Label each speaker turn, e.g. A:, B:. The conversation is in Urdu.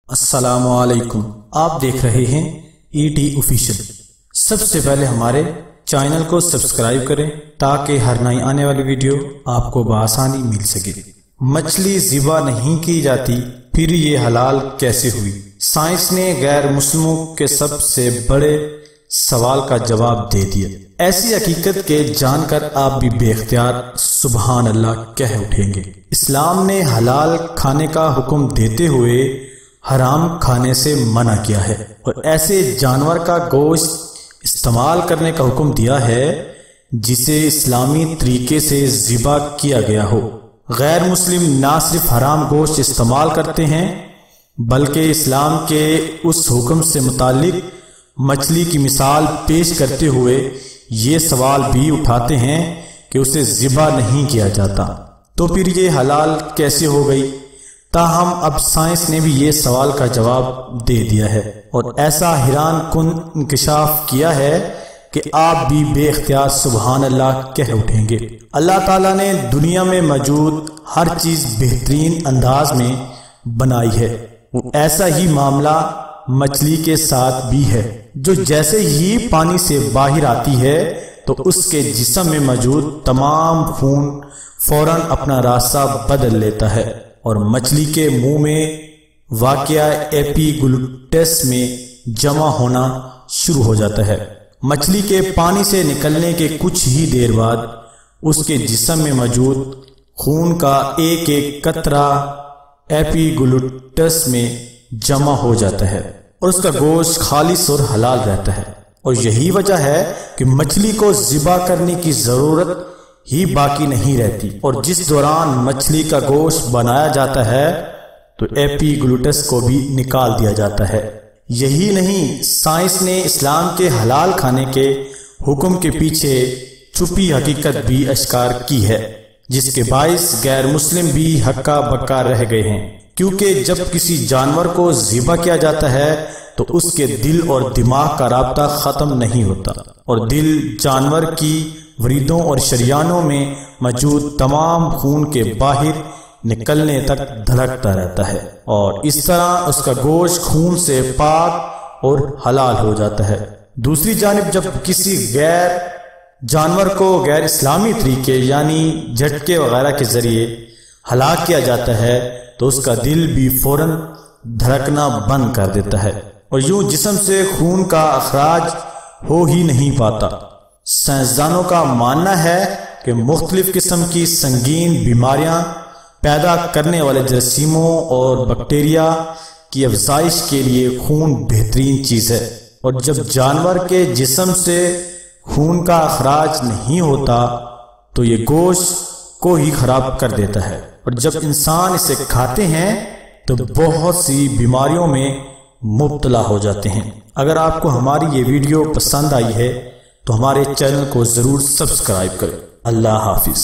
A: السلام علیکم، آپ دیکھ رہے ہیں ET آفیشل۔ سب سے پہلے ہمارے چینل کو سبسکرائب کریں تاکہ ہر نئی آنے والی ویڈیو آپ کو بآسانی مل سکے۔ مچھلی ذبح نہیں کی جاتی، پھر یہ حلال کیسے ہوئی؟ سائنس نے غیر مسلموں کے سب سے بڑے سوال کا جواب دے دیا۔ ایسی حقیقت کے جان کر آپ بھی بے اختیار سبحان اللہ کہہ اٹھیں گے۔ اسلام نے حلال کھانے کا حکم دیتے ہوئے حرام کھانے سے منع کیا ہے، اور ایسے جانور کا گوشت استعمال کرنے کا حکم دیا ہے جسے اسلامی طریقے سے ذبح کیا گیا ہو۔ غیر مسلم نہ صرف حرام گوشت استعمال کرتے ہیں بلکہ اسلام کے اس حکم سے متعلق مچھلی کی مثال پیش کرتے ہوئے یہ سوال بھی اٹھاتے ہیں کہ اسے ذبح نہیں کیا جاتا، تو پھر یہ حلال کیسے ہو گئی؟ تاہم اب سائنس نے بھی یہ سوال کا جواب دے دیا ہے، اور ایسا حیران کن انکشاف کیا ہے کہ آپ بھی بے اختیار سبحان اللہ کہہ اٹھیں گے۔ اللہ تعالیٰ نے دنیا میں موجود ہر چیز بہترین انداز میں بنائی ہے، ایسا ہی معاملہ مچھلی کے ساتھ بھی ہے، جو جیسے ہی پانی سے باہر آتی ہے تو اس کے جسم میں موجود تمام خون فوراً اپنا راستہ بدل لیتا ہے اور مچھلی کے منہ میں واقع ایپیگلوٹس میں جمع ہونا شروع ہو جاتا ہے۔ مچھلی کے پانی سے نکلنے کے کچھ ہی دیر بعد اس کے جسم میں موجود خون کا ایک ایک قطرہ ایپیگلوٹس میں جمع ہو جاتا ہے اور اس کا گوشت خالص اور حلال رہتا ہے، اور یہی وجہ ہے کہ مچھلی کو ذبح کرنے کی ضرورت ہی باقی نہیں رہتی، اور جس دوران مچھلی کا گوشت بنایا جاتا ہے تو ایپیگلوٹس کو بھی نکال دیا جاتا ہے۔ یہی نہیں، سائنس نے اسلام کے حلال کھانے کے حکم کے پیچھے چھپی حقیقت بھی اشکار کی ہے، جس کے باعث غیر مسلم بھی ہکا بکا رہ گئے ہیں، کیونکہ جب کسی جانور کو ذبح کیا جاتا ہے تو اس کے دل اور دماغ کا رابطہ ختم نہیں ہوتا، اور دل جانور کی وریدوں اور شریانوں میں موجود تمام خون کے باہر نکلنے تک دھڑکتا رہتا ہے، اور اس طرح اس کا گوشت خون سے پاک اور حلال ہو جاتا ہے۔ دوسری جانب جب کسی غیر جانور کو غیر اسلامی طریقے یعنی جھٹکے وغیرہ کے ذریعے ہلاک کیا جاتا ہے تو اس کا دل بھی فوراً دھڑکنا بند کر دیتا ہے، اور یوں جسم سے خون کا اخراج ہو ہی نہیں پاتا۔ سائنسدانوں کا ماننا ہے کہ مختلف قسم کی سنگین بیماریاں پیدا کرنے والے جراثیموں اور بیکٹیریا کی افزائش کے لیے خون بہترین چیز ہے، اور جب جانور کے جسم سے خون کا اخراج نہیں ہوتا تو یہ گوشت کو ہی خراب کر دیتا ہے، اور جب انسان اسے کھاتے ہیں تو بہت سی بیماریوں میں مبتلا ہو جاتے ہیں۔ اگر آپ کو ہماری یہ ویڈیو پسند آئی ہے تو ہمارے چینل کو ضرور سبسکرائب کریں۔ اللہ حافظ۔